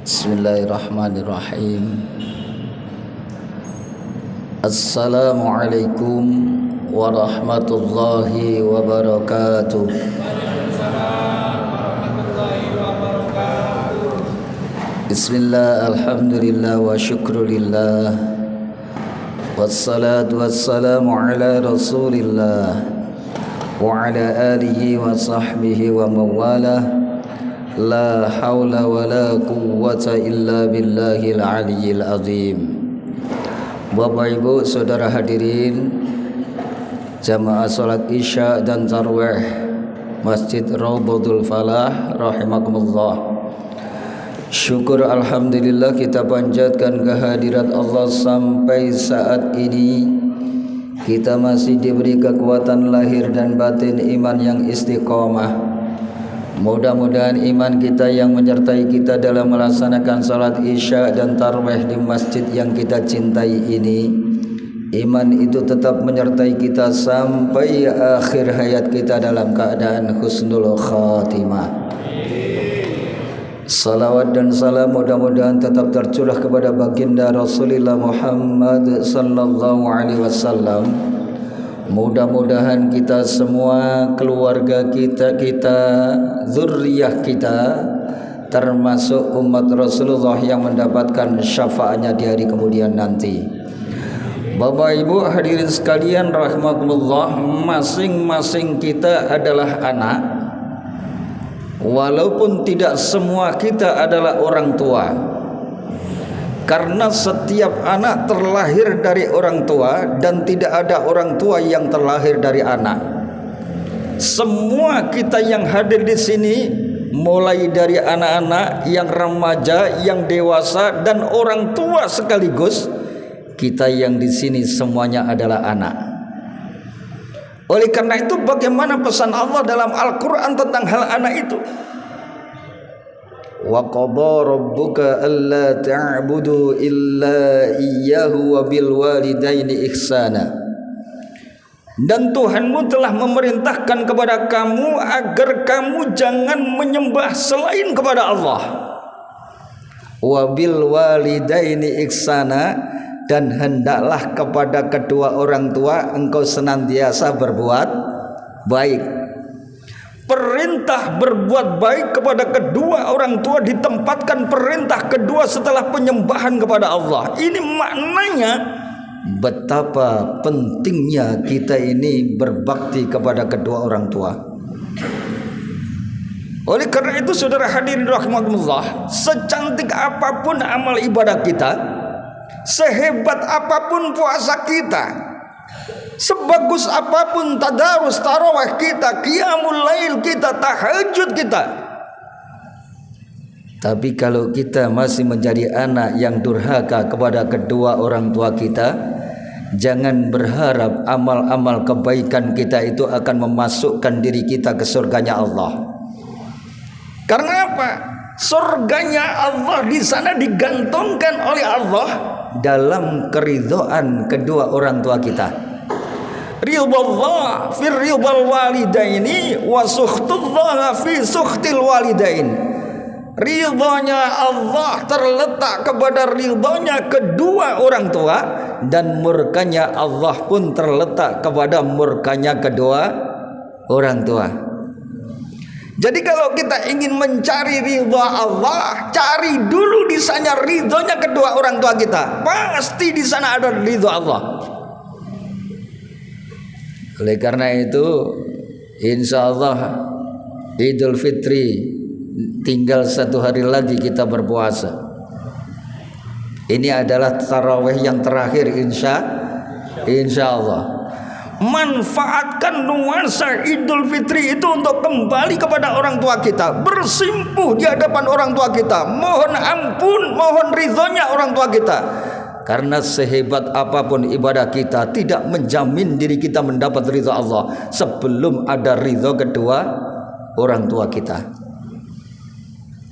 Bismillahirrahmanirrahim. Assalamualaikum warahmatullahi wabarakatuh. Bismillah, alhamdulillah wa syukrulillah, wassalatu wassalamu ala rasulillah wa ala alihi wa sahbihi wa mawalah. La haula wa la quwwata illa billahil aliyyil azim. Bapak Ibu saudara hadirin jamaah salat Isya dan tarawih Masjid Raudhatul Falah rahimakumullah. Syukur alhamdulillah kita panjatkan kehadirat Allah sampai saat ini kita masih diberi kekuatan lahir dan batin iman yang istiqomah. Mudah-mudahan iman kita yang menyertai kita dalam melaksanakan salat Isya dan tarawih di masjid yang kita cintai ini, iman itu tetap menyertai kita sampai akhir hayat kita dalam keadaan husnul khatimah. Salawat dan salam mudah-mudahan tetap tercurah kepada baginda Rasulullah Muhammad sallallahu alaihi wasallam. Mudah-mudahan kita semua, keluarga kita, zuriyah kita, termasuk umat Rasulullah yang mendapatkan syafaatnya di hari kemudian nanti. Bapak Ibu hadirin sekalian rahimakumullah, masing-masing kita adalah anak. Walaupun tidak semua kita adalah orang tua, karena setiap anak terlahir dari orang tua dan tidak ada orang tua yang terlahir dari anak. Semua kita yang hadir di sini, mulai dari anak-anak, yang remaja, yang dewasa, dan orang tua sekaligus, kita yang di sini semuanya adalah anak. Oleh karena itu, bagaimana pesan Allah dalam Al-Quran tentang hal anak itu? Wa qadha rabbuka alla ta'budu illa iyyahu wa bil walidaini ihsana. Dan Tuhanmu telah memerintahkan kepada kamu agar kamu jangan menyembah selain kepada Allah. Wa bil walidaini ihsana, dan hendaklah kepada kedua orang tua engkau senantiasa berbuat baik. Perintah berbuat baik kepada kedua orang tua ditempatkan perintah kedua setelah penyembahan kepada Allah. Ini maknanya betapa pentingnya kita ini berbakti kepada kedua orang tua. Oleh karena itu saudara hadirin rahimakumullah, secantik apapun amal ibadah kita, sehebat apapun puasa kita, sebagus apapun tadarus tarawih kita, qiyamul lail kita, tahajud kita, tapi kalau kita masih menjadi anak yang durhaka kepada kedua orang tua kita, jangan berharap amal-amal kebaikan kita itu akan memasukkan diri kita ke surganya Allah. Karena apa? Surganya Allah di sana digantungkan oleh Allah dalam keridhaan kedua orang tua kita. Ridhallah fi ridhal walidaini wa sukhtullah fi sukhtil walidain. Ridhonya Allah terletak kepada ridhonya kedua orang tua, dan murkanya Allah pun terletak kepada murkanya kedua orang tua. Jadi kalau kita ingin mencari ridha Allah, cari dulu di sana ridhonya kedua orang tua kita. Pasti di sana ada ridha Allah. Oleh karena itu, insya Allah Idul Fitri tinggal 1 hari lagi kita berpuasa. Ini adalah tarawih yang terakhir insya Allah. Manfaatkan nuansa Idul Fitri itu untuk kembali kepada orang tua kita, bersimpuh di hadapan orang tua kita, mohon ampun, mohon ridhonya orang tua kita. Karena sehebat apapun ibadah kita tidak menjamin diri kita mendapat ridho Allah sebelum ada ridho kedua orang tua kita.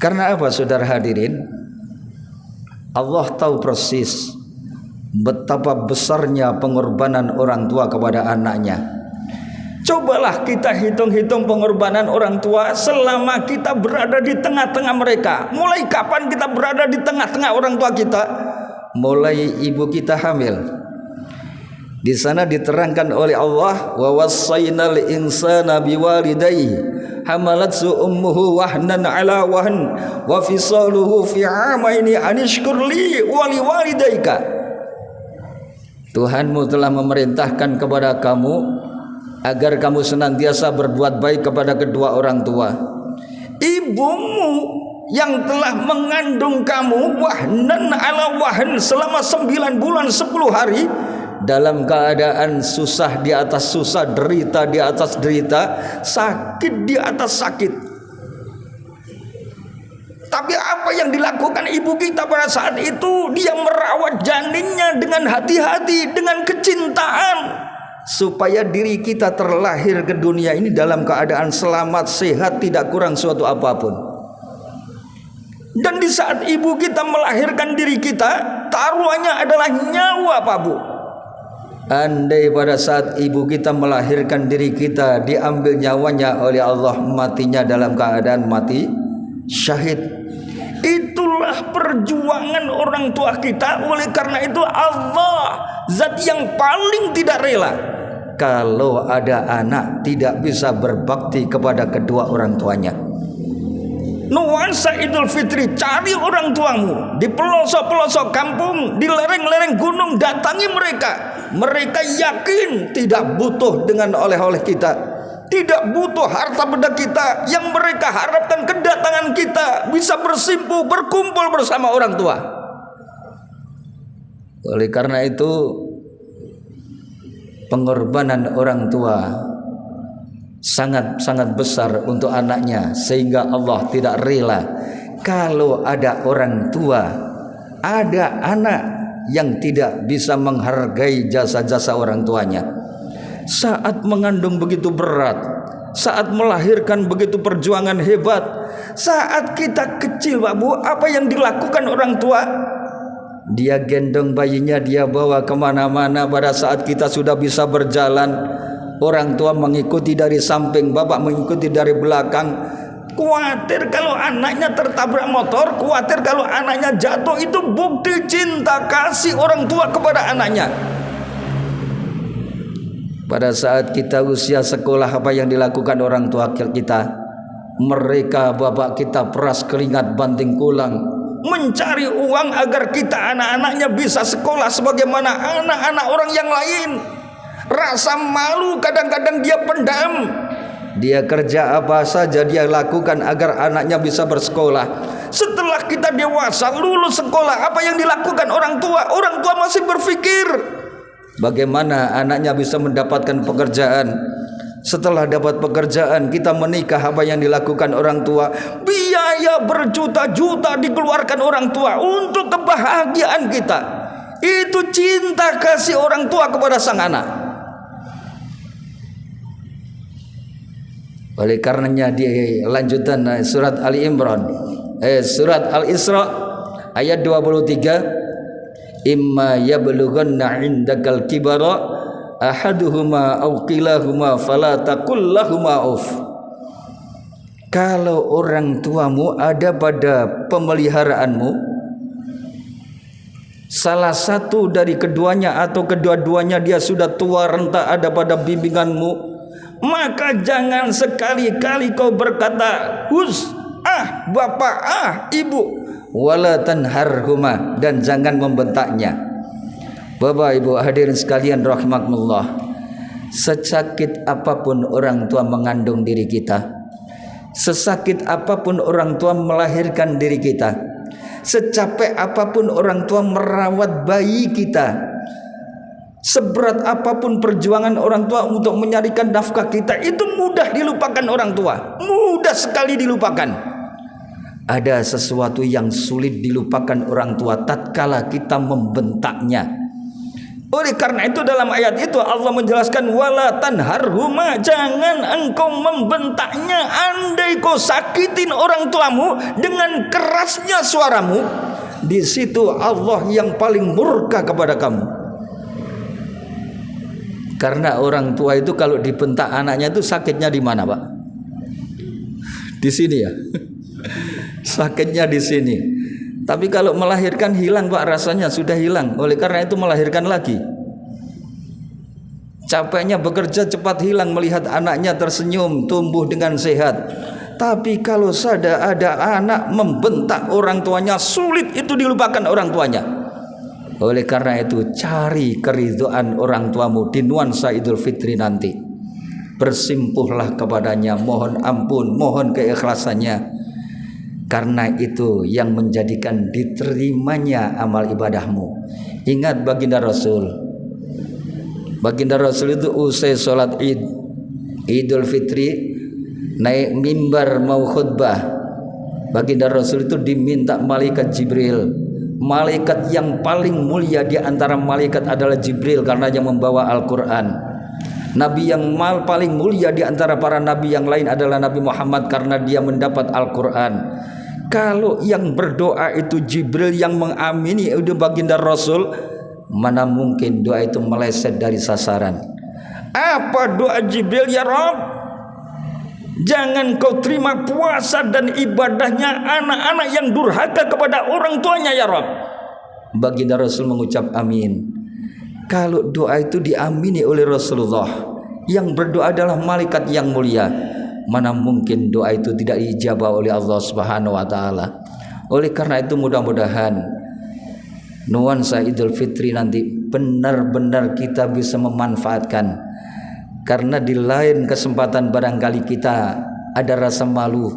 Karena apa saudara hadirin? Allah tahu persis betapa besarnya pengorbanan orang tua kepada anaknya. Cobalah kita hitung-hitung pengorbanan orang tua selama kita berada di tengah-tengah mereka. Mulai kapan kita berada di tengah-tengah orang tua kita? Mulai ibu kita hamil. Di sana diterangkan oleh Allah, wa wassaynal insana biwalidayhi hamalatsu ummuhu wahnan ala wahn wa fisaluhu fi 'amaini anishkur li wa liwalidayka. Tuhanmu telah memerintahkan kepada kamu agar kamu senantiasa berbuat baik kepada kedua orang tua. Ibumu yang telah mengandung kamu wahnan ala wahn selama 9 bulan 10 hari dalam keadaan susah di atas susah, derita di atas derita, sakit di atas sakit. Tapi apa yang dilakukan ibu kita pada saat itu? Dia merawat janinnya dengan hati-hati, dengan kecintaan, supaya diri kita terlahir ke dunia ini dalam keadaan selamat, sehat, tidak kurang suatu apapun. Dan di saat ibu kita melahirkan diri kita, taruhannya adalah nyawa, Pak Bu. Andai pada saat ibu kita melahirkan diri kita diambil nyawanya oleh Allah, matinya dalam keadaan mati syahid. Itulah perjuangan orang tua kita. Oleh karena itu Allah zat yang paling tidak rela kalau ada anak tidak bisa berbakti kepada kedua orang tuanya. Nuansa Idul Fitri, cari orang tuamu di pelosok-pelosok kampung, di lereng-lereng gunung, datangi mereka. Mereka yakin tidak butuh dengan oleh-oleh kita, tidak butuh harta benda kita. Yang mereka harapkan kedatangan kita bisa bersimpuh, berkumpul bersama orang tua. Oleh karena itu, pengorbanan orang tua sangat-sangat besar untuk anaknya, sehingga Allah tidak rela kalau ada orang tua, ada anak yang tidak bisa menghargai jasa-jasa orang tuanya. Saat mengandung begitu berat, saat melahirkan begitu perjuangan hebat, saat kita kecil, Pak Bu, apa yang dilakukan orang tua? Dia gendong bayinya, dia bawa kemana-mana. Pada saat kita sudah bisa berjalan, orang tua mengikuti dari samping, bapak mengikuti dari belakang. Khawatir kalau anaknya tertabrak motor, khawatir kalau anaknya jatuh. Itu bukti cinta kasih orang tua kepada anaknya. Pada saat kita usia sekolah, apa yang dilakukan orang tua kita? Mereka, bapak kita peras keringat banting tulang, mencari uang agar kita anak-anaknya bisa sekolah sebagaimana anak-anak orang yang lain. Rasa malu kadang-kadang dia pendam. Dia kerja apa saja dia lakukan agar anaknya bisa bersekolah. Setelah kita dewasa, lulus sekolah, apa yang dilakukan orang tua? Orang tua masih berpikir bagaimana anaknya bisa mendapatkan pekerjaan. Setelah dapat pekerjaan, kita menikah, apa yang dilakukan orang tua? Biaya berjuta-juta dikeluarkan orang tua untuk kebahagiaan kita. Itu cinta kasih orang tua kepada sang anak. Oleh karenanya di lanjutan surat Ali Imran, surat Al-Isra ayat 23, imma yablughanna indakal kibara ahaduhuma aw kilahuma fala taqul lahumā uff. Kalau orang tuamu ada pada pemeliharaanmu, salah satu dari keduanya atau kedua-duanya dia sudah tua renta ada pada bimbinganmu, maka jangan sekali-kali kau berkata hus, ah bapak, ah ibu, wala tanharhuma, dan jangan membentaknya. Bapak ibu hadirin sekalian rahimakumullah, sesakit apapun orang tua mengandung diri kita, sesakit apapun orang tua melahirkan diri kita, secapek apapun orang tua merawat bayi kita, seberat apapun perjuangan orang tua untuk menyarikan nafkah kita, itu mudah dilupakan orang tua, mudah sekali dilupakan. Ada sesuatu yang sulit dilupakan orang tua tatkala kita membentaknya. Oleh karena itu dalam ayat itu Allah menjelaskan wala tanharhuma, jangan engkau membentaknya. Andai kau sakitin orang tuamu dengan kerasnya suaramu, di situ Allah yang paling murka kepada kamu. Karena orang tua itu kalau dibentak anaknya itu sakitnya di mana, Pak? Di sini ya. Sakitnya di sini. Tapi kalau melahirkan hilang, Pak, rasanya sudah hilang. Oleh karena itu melahirkan lagi. Capeknya bekerja cepat hilang melihat anaknya tersenyum, tumbuh dengan sehat. Tapi kalau ada anak membentak orang tuanya, sulit itu dilupakan orang tuanya. Oleh karena itu cari keridhaan orang tuamu di nuansa Idul Fitri nanti. Bersimpuhlah kepadanya, mohon ampun, mohon keikhlasannya. Karena itu yang menjadikan diterimanya amal ibadahmu. Ingat baginda Rasul. Baginda Rasul itu usai sholat Idul Fitri naik mimbar mau khutbah. Baginda Rasul itu diminta malaikat Jibril. Malaikat yang paling mulia di antara malaikat adalah Jibril karena yang membawa Al-Quran. Nabi yang paling mulia di antara para nabi yang lain adalah Nabi Muhammad karena dia mendapat Al-Quran. Kalau yang berdoa itu Jibril yang mengamini itu baginda Rasul, mana mungkin doa itu meleset dari sasaran. Apa doa Jibril? Ya Rabb, jangan kau terima puasa dan ibadahnya anak-anak yang durhaka kepada orang tuanya ya Rabb. Baginda Rasul mengucap amin. Kalau doa itu diamini oleh Rasulullah, yang berdoa adalah malaikat yang mulia, mana mungkin doa itu tidak diijabah oleh Allah Subhanahu wa taala. Oleh karena itu mudah-mudahan nuansa Idul Fitri nanti benar-benar kita bisa memanfaatkan. Karena di lain kesempatan barangkali kita ada rasa malu,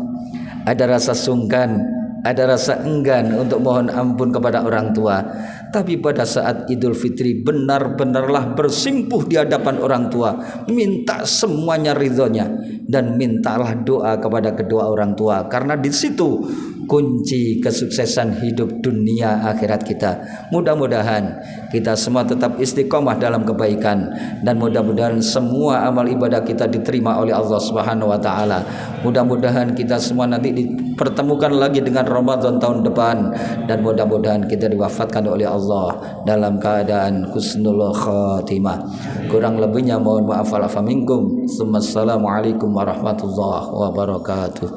ada rasa sungkan, ada rasa enggan untuk mohon ampun kepada orang tua. Tapi pada saat Idul Fitri benar-benarlah bersimpuh di hadapan orang tua, minta semuanya ridhonya, dan mintalah doa kepada kedua orang tua. Karena di situ kunci kesuksesan hidup dunia akhirat kita. Mudah-mudahan kita semua tetap istiqomah dalam kebaikan, dan mudah-mudahan semua amal ibadah kita diterima oleh Allah Subhanahu wa taala. Mudah-mudahan kita semua nanti dipertemukan lagi dengan Ramadan tahun depan, dan mudah-mudahan kita diwafatkan oleh Allah dalam keadaan husnul khatimah. Kurang lebihnya mohon maaf wal afa minkum. Assalamualaikum warahmatullahi wabarakatuh.